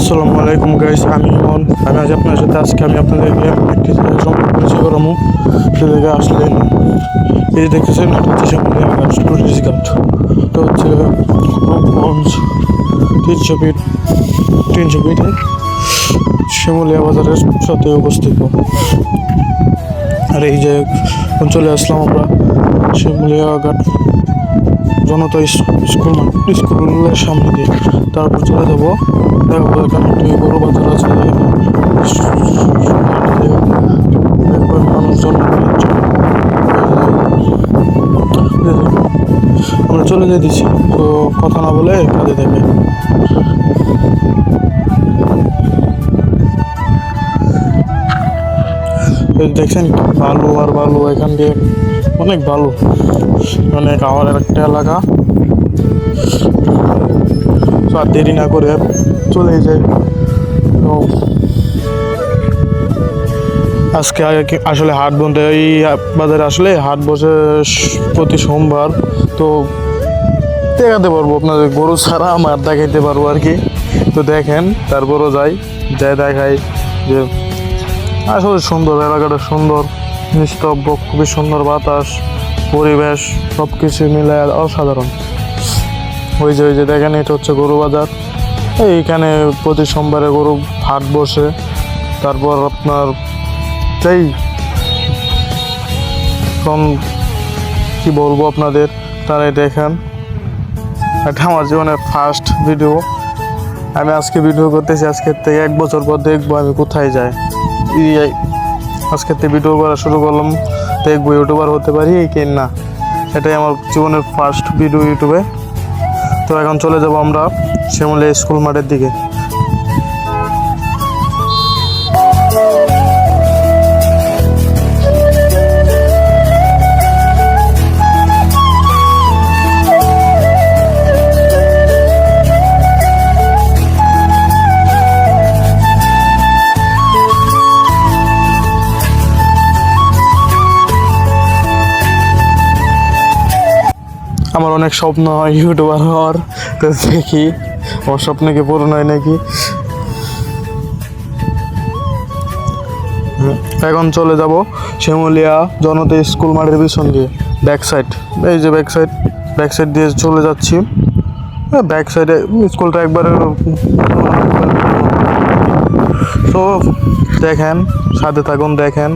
আসসালামু আলাইকুম গাইস, আমি ইমন। আজ আপনার সাথে আমি আপনাদেরকে একটি জায়গা সম্পর্কে পরিচয় করাবো। সে জায়গায় আসলেন, এই যে দেখতেছেন, এটা হচ্ছে শ্যামলিয়া ঘাট, টুরিস্ট ঘাট। এটা হচ্ছে রূপগঞ্জ 300 ফিটে শ্যামলিয়া বাজারের সাথে অবস্থিত। আর এই যে অঞ্চলে আসলাম আমরা শ্যামলিয়া ঘাট জনতা স্কুলের সামনে দিয়ে। তারপর চলে যাবো, দেখবো এখানে একটি বড় বাজার আছে। মানুষজন আমরা চলে যেতেছি, তো কথা না বলে কাজে দেখে। দেখছেন বালু আর বালু, এখান দিয়ে অনেক বালু, অনেক আমাদের একটা এলাকা। তো আর দেরি না করে চলে যাই। তো আজকে আসলে হাট বন্ধ, এই বাজারে আসলে হাট বসে প্রতি সোমবার। তো দেখাতে পারবো আপনাদের গরু ছাড়া আমার দেখাইতে পারবো আর কি। তো দেখেন, তারপরও যাই দেখাই যে আসলে সুন্দর এলাকাটা, সুন্দর নিস্তব্ধ, খুবই সুন্দর বাতাস, পরিবেশ, সব কিছু মিলে অসাধারণ। ওই যে দেখেন, এটা হচ্ছে গরু বাজার। এইখানে প্রতি সোমবারে গরু হাট বসে। তারপর আপনার চাই কি বলবো আপনাদের, তারাই দেখেন। এটা আমার জীবনের ফার্স্ট ভিডিও। আমি আজকে ভিডিও করতেছি, আজকের থেকে 1 বছর পর দেখবো আমি কোথায় যাই। আজকের থেকে ভিডিও করা শুরু করলাম, দেখবো ইউটিউবার হতে পারি কি না। এটাই আমার জীবনের ফার্স্ট ভিডিও ইউটিউবে। তো এখন চলে যাবো আমরা শ্যামলিয়া স্কুল মাঠের দিকে। আমার অনেক স্বপ্ন হয় ইউটিউবার হওয়ার, তো দেখি আমার স্বপ্ন কি পূরণ হয় নাকি। এখন চলে যাব শ্যামলিয়া জনতা স্কুল মাঠের পিছন দিয়ে, ব্যাক সাইড। এই যে ব্যাক সাইড দিয়ে চলে যাচ্ছি। ব্যাক সাইডে স্কুলটা একবারে। তো দেখেন, সাথে থাকুন, দেখেন।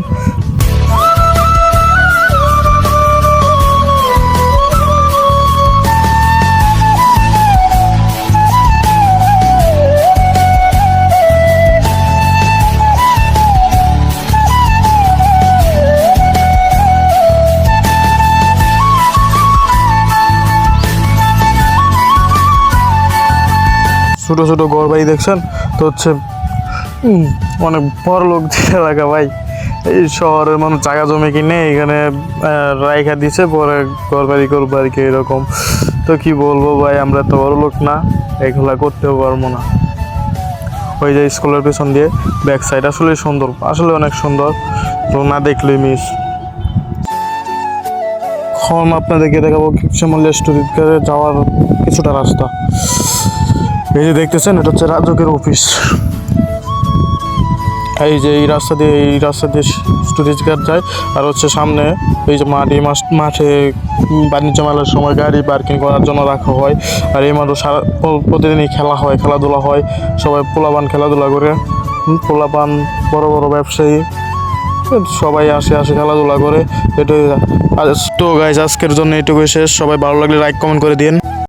ছোটো ছোটো ঘর বাড়ি দেখছেন, তো হচ্ছে অনেক বড় লোক এলাকা ভাই। এই শহরের মানুষ জায়গা জমি কিনে এখানে রাইখা দিছে, পরে ঘর বাড়ি করবো আর কি, এরকম। তো কি বলবো ভাই, আমরা তো বড় লোক না, এগুলা করতেও পারবো না। ওই যে স্কুলের পেছন দিয়ে ব্যাক সাইড, আসলে সুন্দর, আসলে অনেক সুন্দর, তো না দেখলেই মিস। এখন আপনাদেরকে দেখাবো শ্যামলিয়া স্টুডিওতে যাওয়ার কিছুটা রাস্তা। এই যে দেখতেছেন, এটা হচ্ছে রাজকের অফিস। এই যে এই রাস্তা দিয়ে স্টুডিও ঘাট যায়। আর হচ্ছে সামনে এই যে মাঠে বাণিজ্য মেলার সময় গাড়ি পার্কিং করার জন্য রাখা হয়। আর এই মাঠে প্রতিদিনই খেলাধুলা হয়। সবাই পোলাপান খেলাধুলা করে, পোলাপান বড় বড় ব্যবসায়ী সবাই আসে খেলাধুলা করে। এটাই। তো গাইজ, আজকের জন্য এটুকুই শেষ। সবাই ভালো লাগলে লাইক কমেন্ট করে দিন।